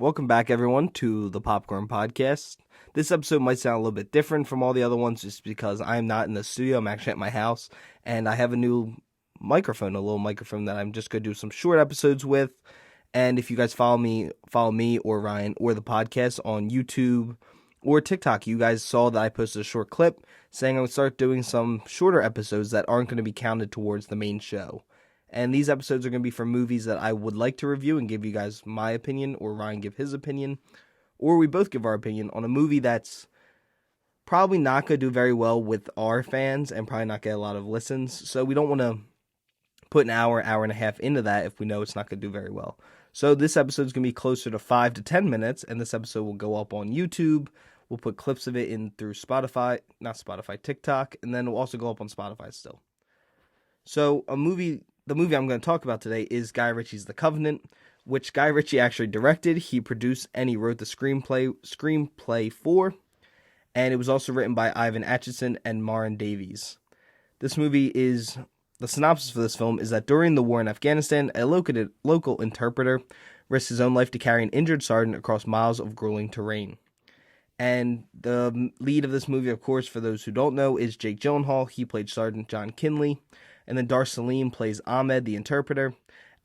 Welcome back, everyone, to the Popcorn Podcast. This episode might sound a little bit different from all the other ones just because I'm not in the studio. I'm actually at my house, and I have a new microphone, a little microphone that I'm just going to do some short episodes with. And if you guys follow me or Ryan or the podcast on YouTube or TikTok, you guys saw that I posted a short clip saying I would start doing some shorter episodes that aren't going to be counted towards the main show. And these episodes are going to be for movies that I would like to review and give you guys my opinion, or Ryan give his opinion, or we both give our opinion on a movie that's probably not going to do very well with our fans and probably not get a lot of listens. So we don't want to put an hour and a half into that if we know it's not going to do very well. So this episode is going to be closer to 5 to 10 minutes, and this episode will go up on YouTube. We'll put clips of it in through TikTok, and then it'll also go up on Spotify still. So the movie I'm going to talk about today is Guy Ritchie's The Covenant, which Guy Ritchie actually directed. He produced and he wrote the screenplay for, and it was also written by Ivan Atchison and Marin Davies. The synopsis for this film is that during the war in Afghanistan, a local interpreter risked his own life to carry an injured sergeant across miles of grueling terrain. And the lead of this movie, of course, for those who don't know, is Jake Gyllenhaal. He played Sergeant John Kinley. And then Salim plays Ahmed, the interpreter.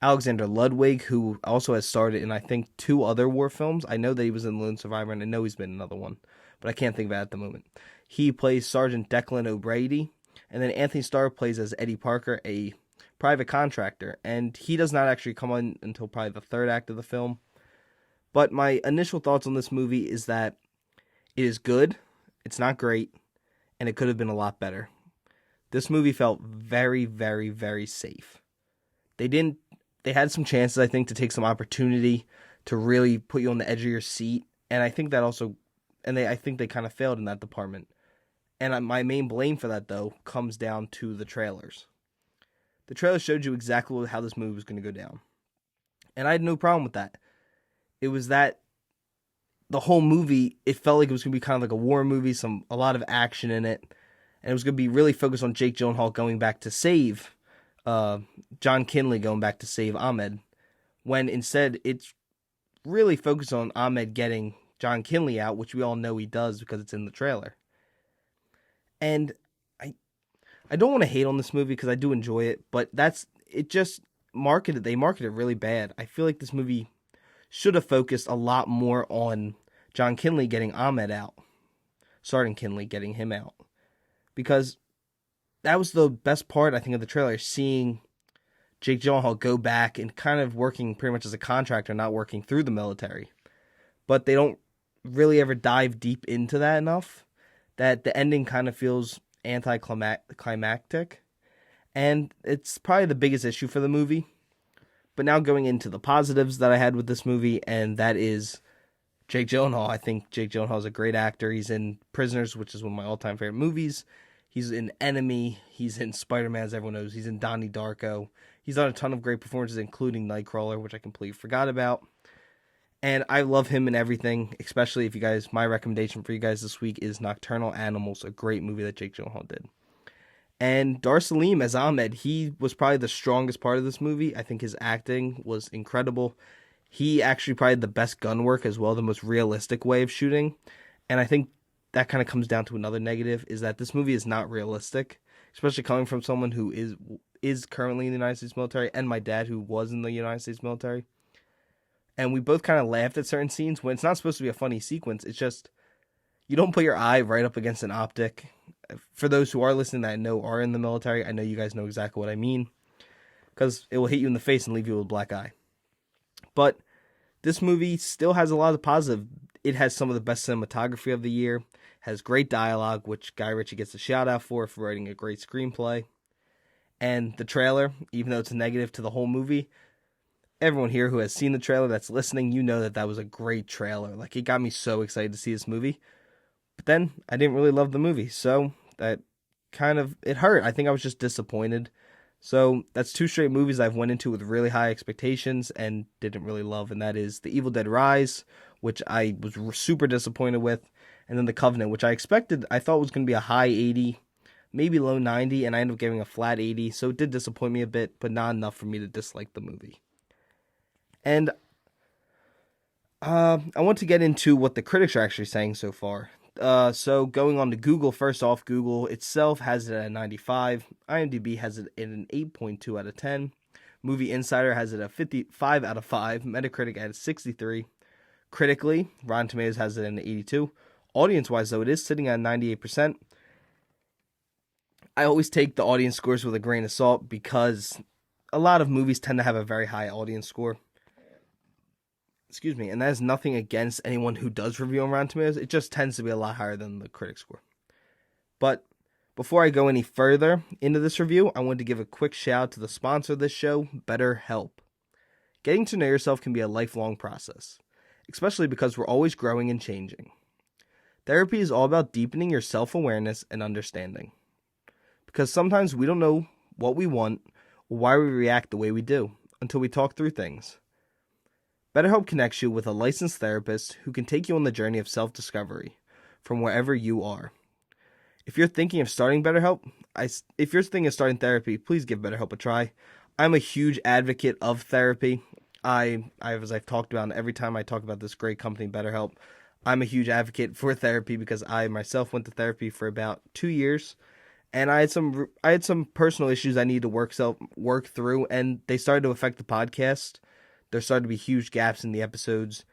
Alexander Ludwig, who also has starred in, I think, 2 other war films. I know that he was in Lone Survivor, and I know he's been in another one, but I can't think of it at the moment. He plays Sergeant Declan O'Brady. And then Anthony Starr plays as Eddie Parker, a private contractor. And he does not actually come on until probably the third act of the film. But my initial thoughts on this movie is that it is good, it's not great, and it could have been a lot better. This movie felt very, very, very safe. They had some chances, I think, to take some opportunity to really put you on the edge of your seat. And I think that also, I think they kind of failed in that department. And my main blame for that, though, comes down to the trailers. The trailer showed you exactly how this movie was going to go down. And I had no problem with that. It was that the whole movie, it felt like it was going to be kind of like a war movie, a lot of action in it. And it was going to be really focused on Jake Gyllenhaal going back to save John Kinley, going back to save Ahmed, when instead it's really focused on Ahmed getting John Kinley out, which we all know he does because it's in the trailer. And I don't want to hate on this movie because I do enjoy it, but they marketed it really bad. I feel like this movie should have focused a lot more on John Kinley getting Ahmed out, Sergeant Kinley getting him out. Because that was the best part, I think, of the trailer, seeing Jake Gyllenhaal go back and kind of working pretty much as a contractor, not working through the military. But they don't really ever dive deep into that enough that the ending kind of feels anticlimactic. And it's probably the biggest issue for the movie. But now going into the positives that I had with this movie, and that is Jake Gyllenhaal. I think Jake Gyllenhaal is a great actor. He's in Prisoners, which is one of my all-time favorite movies. He's in Enemy. He's in Spider-Man, as everyone knows. He's in Donnie Darko. He's done a ton of great performances, including Nightcrawler, which I completely forgot about. And I love him in everything, especially if you guys, my recommendation for you guys this week is Nocturnal Animals, a great movie that Jake Gyllenhaal did. And Salim as Ahmed, he was probably the strongest part of this movie. I think his acting was incredible. He actually probably had the best gun work as well, the most realistic way of shooting. And I think that kind of comes down to another negative, is that this movie is not realistic, especially coming from someone who is currently in the United States military, and my dad who was in the United States military. And we both kind of laughed at certain scenes when it's not supposed to be a funny sequence. It's just, you don't put your eye right up against an optic. For those who are listening that I know are in the military, I know you guys know exactly what I mean, because it will hit you in the face and leave you with a black eye. But this movie still has a lot of positive. It has some of the best cinematography of the year, has great dialogue, which Guy Ritchie gets a shout out for writing a great screenplay. And the trailer, even though it's a negative to the whole movie, everyone here who has seen the trailer that's listening, you know that was a great trailer. Like, it got me so excited to see this movie. But then I didn't really love the movie, so that it hurt. I think I was just disappointed. So that's 2 straight movies I've went into with really high expectations and didn't really love, and that is The Evil Dead Rise, which I was super disappointed with, and then The Covenant, which I thought was going to be a high 80, maybe low 90, and I ended up giving a flat 80, so it did disappoint me a bit, but not enough for me to dislike the movie. And I want to get into what the critics are actually saying so far. So going on to Google, first off, Google itself has it at 95. IMDb has it at an 8.2 out of 10. Movie Insider has it at 55 out of 5. Metacritic at 63. Critically, Rotten Tomatoes has it at an 82. Audience-wise, though, it is sitting at 98%. I always take the audience scores with a grain of salt because a lot of movies tend to have a very high audience score. Excuse me, and that is nothing against anyone who does review on Rotten Tomatoes. It just tends to be a lot higher than the critic score. But before I go any further into this review, I wanted to give a quick shout out to the sponsor of this show, BetterHelp. Getting to know yourself can be a lifelong process, especially because we're always growing and changing. Therapy is all about deepening your self-awareness and understanding. Because sometimes we don't know what we want or why we react the way we do until we talk through things. BetterHelp connects you with a licensed therapist who can take you on the journey of self-discovery from wherever you are. If you're thinking of starting BetterHelp, if you're thinking of starting therapy, please give BetterHelp a try. I'm a huge advocate of therapy. As I've talked about every time I talk about this great company, BetterHelp, I'm a huge advocate for therapy because I myself went to therapy for about 2 years, and I had some personal issues I needed to work through, and they started to affect the podcast. There started to be huge gaps in the episodes,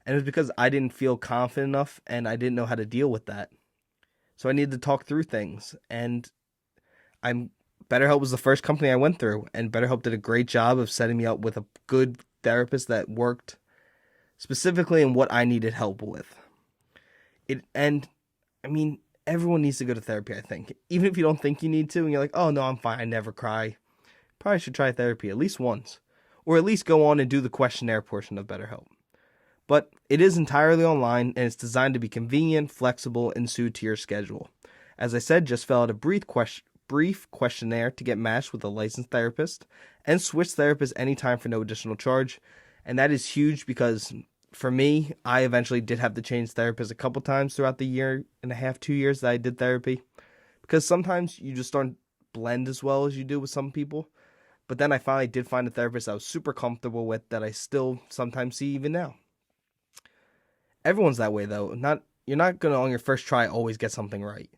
and it was because I didn't feel confident enough, and I didn't know how to deal with that. So I needed to talk through things, and BetterHelp was the first company I went through, and BetterHelp did a great job of setting me up with a good therapist that worked specifically in what I needed help with. Everyone needs to go to therapy, I think. Even if you don't think you need to, and you're like, oh no, I'm fine, I never cry. Probably should try therapy at least once. Or at least go on and do the questionnaire portion of BetterHelp. But it is entirely online, and it's designed to be convenient, flexible, and suited to your schedule. As I said, just fill out a brief questionnaire to get matched with a licensed therapist, and switch therapists anytime for no additional charge. And that is huge because for me, I eventually did have to change therapists a couple times throughout the 1.5, 2 years that I did therapy. Because sometimes you just don't blend as well as you do with some people. But then I finally did find a therapist I was super comfortable with that I still sometimes see even now. Everyone's that way though. You're not going to on your first try always get something right.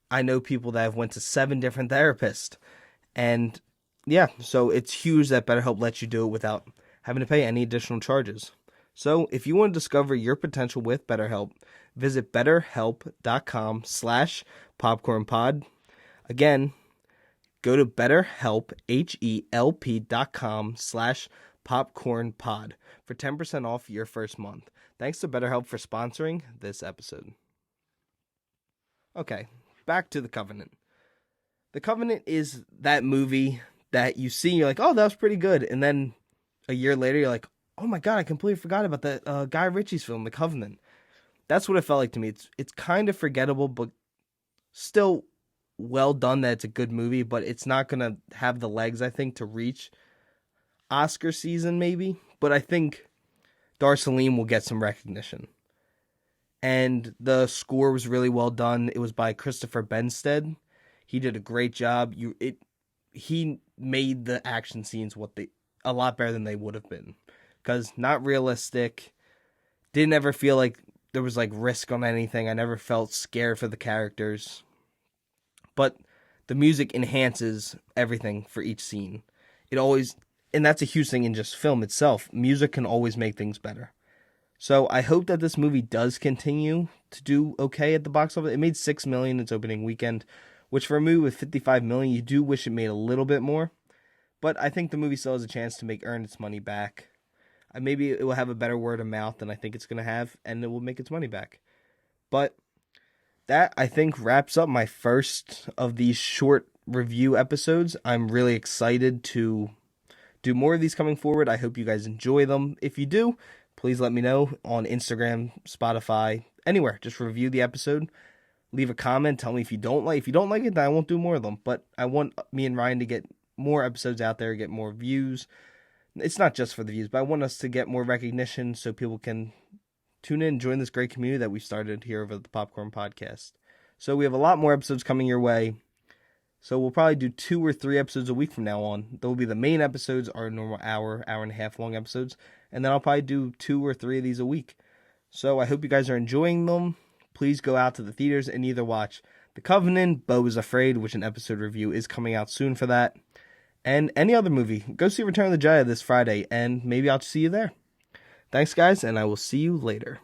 I know people that have went to 7 different therapists. And yeah, so it's huge that BetterHelp lets you do it without having to pay any additional charges. So if you want to discover your potential with BetterHelp, visit betterhelp.com/popcornpod. Again, go to BetterHelp, HELP.com/popcornpod for 10% off your first month. Thanks to BetterHelp for sponsoring this episode. Okay, back to The Covenant. The Covenant is that movie that you see, you're like, oh, that was pretty good. And then a year later, you're like, oh my God, I completely forgot about that Guy Ritchie's film, The Covenant. That's what it felt like to me. It's kind of forgettable, but still well done that it's a good movie, but it's not going to have the legs, I think, to reach Oscar season maybe. But I think Salim will get some recognition. And the score was really well done. It was by Christopher Benstead. He did a great job. He made the action scenes a lot better than they would have been. Because not realistic. Didn't ever feel like there was like risk on anything. I never felt scared for the characters. But the music enhances everything for each scene. And that's a huge thing in just film itself. Music can always make things better. So I hope that this movie does continue to do okay at the box office. It made $6 million its opening weekend, which for a movie with $55 million, you do wish it made a little bit more. But I think the movie still has a chance to earn its money back. Maybe it will have a better word of mouth than I think it's going to have, and it will make its money back. But that, I think, wraps up my first of these short review episodes. I'm really excited to do more of these coming forward. I hope you guys enjoy them. If you do, please let me know on Instagram, Spotify, anywhere. Just review the episode. Leave a comment. Tell me if you don't like it, then I won't do more of them. But I want me and Ryan to get more episodes out there, get more views. It's not just for the views, but I want us to get more recognition so people can tune in and join this great community that we started here over the Popcorn Podcast. So we have a lot more episodes coming your way. So we'll probably do 2 or 3 episodes a week from now on. There will be the main episodes, our normal hour and a half long episodes, and then I'll probably do 2 or 3 of these a week. So I hope you guys are enjoying them. Please go out to the theaters and either watch The Covenant, Beau is Afraid, which an episode review is coming out soon for that, and any other movie. Go see Return of the Jedi this Friday, and maybe I'll see you there. Thanks, guys, and I will see you later.